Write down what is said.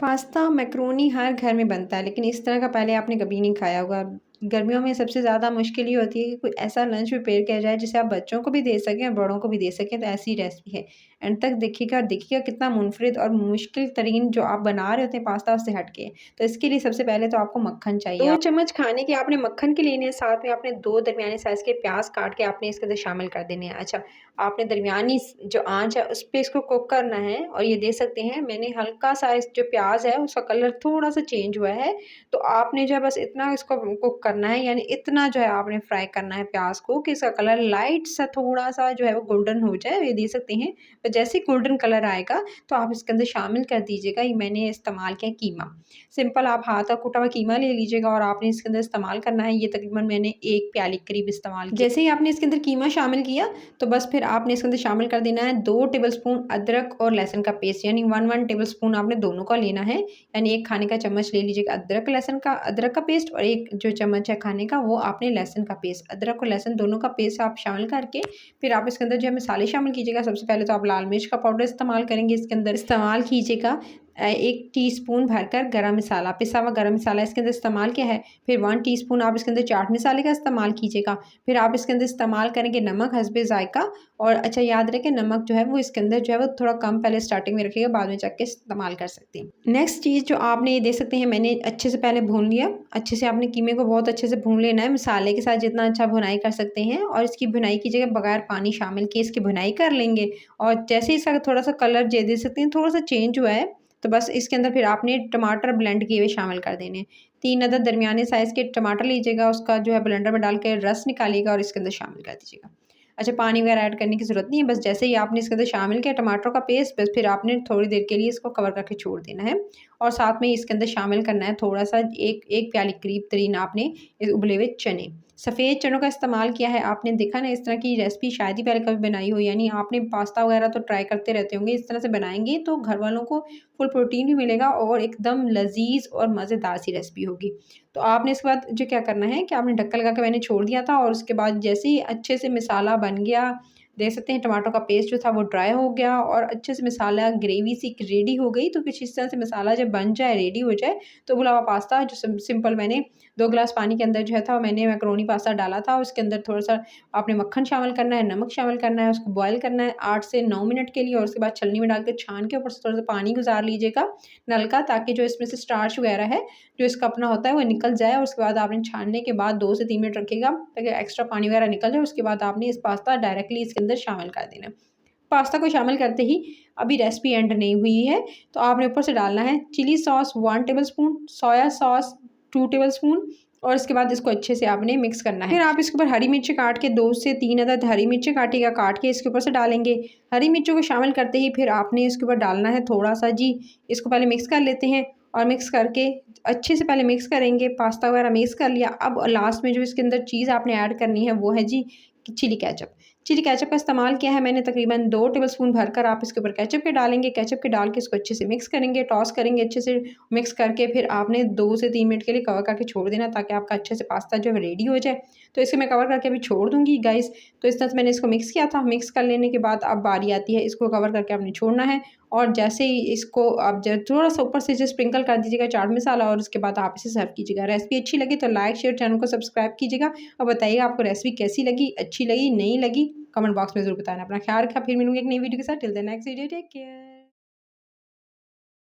Pasta, macaroni हर घर में बनता है, लेकिन इस तरह का पहले आपने कभी नहीं खाया होगा। गर्मियों में सबसे ज़्यादा मुश्किल ये होती है कि कोई ऐसा लंच प्रिपेयर किया जाए, जिसे आप बच्चों को भी दे सकें और बड़ों को भी दे सकें, तो ऐसी रेसिपी है। एंड तक देखिएगा और देखिएगा कितना मुनफ़रिद और मुश्किल तरीन जो आप बना रहे होते हैं पास्ता, उससे हट के। तो इसके लिए सबसे पहले तो आपको मक्खन चाहिए। 2 चम्मच खाने के आपने मक्खन के लेने हैं, साथ में आपने 2 दरमियाने साइज़ के प्याज़ काट के आपने इसके अंदर शामिल कर देने हैं। अच्छा, आपने दरमियानी जो आँच है, उस पे इसको कुक करना है और ये देख सकते हैं मैंने हल्का-सा इस जो प्याज़ है, उसका कलर थोड़ा-सा चेंज हुआ है। तो आपने जो है बस इतना इसको कुक करना है, यानी इतना जो है आपने फ्राई करना है प्याज़ को कि इसका कलर लाइट सा थोड़ा-सा जो है वो गोल्डन हो जाए, ये देख सकते हैं। तो जैसे ही गोल्डन कलर आएगा तो आप इसके अंदर शामिल कर दीजिएगा, ये मैंने इस्तेमाल किया कीमा। सिंपल आप हाथ का कुटा हुआ कीमा ले लीजिएगा और आपने इसके अंदर इस्तेमाल करना है, ये तकरीबन मैंने 1 प्याली करीब इस्तेमाल किया। जैसे ही आपने इसके अंदर कीमा शामिल किया, तो बस फिर आपने इसके अंदर शामिल कर देना है 2 टेबलस्पून अदरक और लहसुन का पेस्ट, यानी 1-1 टेबलस्पून आपने दोनों का लेना है। यानी 1 खाने का चम्मच ले लीजिएगा अदरक का पेस्ट और 1 जो चम्मच है खाने का वो आपने लहसुन का पेस्ट। अदरक और लहसुन दोनों का पेस्ट आप शामिल करके फिर आप इसके अंदर जो है मसाले शामिल कीजिएगा। सबसे पहले तो आप लाल मिर्च का पाउडर इस्तेमाल करेंगे, इसके अंदर इस्तेमाल कीजिएगा 1 टीस्पून भरकर गरम मसाला, पिसा हुआ गरम मसाला इसके अंदर इस्तेमाल किया है। फिर 1 टीस्पून आप इसके अंदर चाट मसाले का इस्तेमाल कीजिएगा। फिर आप इसके अंदर इस्तेमाल करेंगे नमक हस्बे ज़ायक़ा, और अच्छा याद रखें नमक जो है वो इसके अंदर जो है वो थोड़ा कम पहले स्टार्टिंग में रखिएगा, बाद में जाके इस्तेमाल कर सकते हैं। नेक्स्ट चीज़ जो आपने ये देख सकते हैं मैंने अच्छे से पहले भून लिया। अच्छे से आपने कीमे को बहुत अच्छे से भून लेना है, मसाले के साथ जितना अच्छा भुनाई कर सकते हैं, और इसकी भुनाई की जगह बगैर पानी शामिल किए इसकी भुनाई कर लेंगे। और जैसे ही इसका थोड़ा-सा कलर जे देख सकते हैं थोड़ा-सा चेंज हुआ है, तो बस इसके अंदर फिर आपने टमाटर ब्लेंड किए हुए शामिल कर देने हैं। 3 अदद दरमियाने साइज़ के टमाटर लीजिएगा, उसका जो है ब्लेंडर में डाल के रस निकालिएगा और इसके अंदर शामिल कर दीजिएगा। अच्छा, पानी वगैरह ऐड करने की ज़रूरत नहीं है, बस जैसे ही आपने इसके अंदर शामिल किया टमाटर का पेस्ट, बस फिर आपने थोड़ी देर के लिए इसको कवर करके छोड़ देना है। और साथ में इसके अंदर शामिल करना है थोड़ा-सा 1 प्याली करीब तरीन आपने इस उबले हुए चने। सफ़ेद चनों का इस्तेमाल किया है, आपने देखा ना इस तरह की रेसिपी शायद ही पहले कभी बनाई हो, यानी आपने पास्ता वगैरह तो ट्राई करते रहते होंगे, इस तरह से बनाएँगे तो घर वालों को फुल प्रोटीन भी मिलेगा और एकदम लज़ीज़ और मज़ेदार सी रेसिपी होगी। तो आपने इसके बाद जो क्या करना है कि आपने ढक्कन लगा के मैंने छोड़ दिया था, और उसके बाद जैसे ही अच्छे से मसाला बन गया, देख सकते हैं टमाटर का पेस्ट जो था वो ड्राई हो गया और अच्छे से मसाला ग्रेवी सी रेडी हो गई। तो कुछ इस तरह से मसाला जब बन जाए, रेडी हो जाए, तो उबला हुआ पास्ता जो सिंपल मैंने 2 गिलास पानी के अंदर जो है था मैंने मैकरोनी पास्ता डाला था, उसके अंदर थोड़ा-सा आपने मक्खन शामिल करना है, नमक शामिल करना है, उसको बॉयल करना है 8 से 9 मिनट के लिए, और उसके बाद छलनी में डाल के छान के ऊपर से थोड़ा-सा पानी गुज़ार लीजिएगा नल का, ताकि जो इसमें से स्टार्च वगैरह है, जो इसका अपना होता है वो निकल जाए। और उसके बाद आपने छानने के बाद 2 से 3 मिनट रखिएगा ताकि एक्स्ट्रा पानी वगैरह निकल जाए। उसके बाद आपने इस पास्ता डायरेक्टली इसके अंदर शामिल कर देना है। पास्ता को शामिल करते ही अभी रेसिपी एंड नहीं हुई है, तो आपने ऊपर से डालना है chilli sauce 1 tablespoon, soya sauce 2 tablespoon, और इसके बाद इसको अच्छे से आपने मिक्स करना है। फिर आप इसके ऊपर हरी मिर्ची काट के 2 से 3 अदद हरी मिर्ची काटिएगा, काट के इसके ऊपर से डालेंगे। हरी मिर्चों को शामिल करते ही फिर आपने इसके ऊपर डालना है थोड़ा-सा जी, इसको पहले मिक्स कर लेते हैं, और मिक्स करके अच्छे से पहले मिक्स करेंगे, पास्ता वगैरह मिक्स कर लिया। अब लास्ट में जो इसके अंदर चीज़ आपने ऐड करनी है वो है जी चिली केचप। चिली केचप का इस्तेमाल किया है मैंने तकरीबन 2 टेबलस्पून भरकर, आप इसके ऊपर केचप के डालेंगे, केचप के डाल के इसको अच्छे से मिक्स करेंगे, टॉस करेंगे अच्छे से। मिक्स करके फिर आपने 2 से 3 मिनट के लिए कवर करके छोड़ देना, ताकि आपका अच्छे से पास्ता जो है रेडी हो जाए। तो इसे मैं कवर करके अभी छोड़ दूँगी गाइस। तो इस तरह से मैंने इसको मिक्स किया था, मिक्स कर लेने के बाद अब बारी आती है इसको कवर करके आपने छोड़ना है। और जैसे ही इसको आप ज थोड़ा-सा ऊपर से जो स्प्रिंकल कर दीजिएगा चाट मसाला, और उसके बाद आप इसे सर्व कीजिएगा। रेसिपी अच्छी लगी तो लाइक, शेयर, चैनल को सब्सक्राइब कीजिएगा, और बताइएगा आपको रेसिपी कैसी लगी, अच्छी लगी, नहीं लगी? कमेंट बॉक्स में ज़रूर बताना। अपना ख्याल रखा, फिर मिलूँगी एक नई वीडियो के साथ। Till the next video, take care.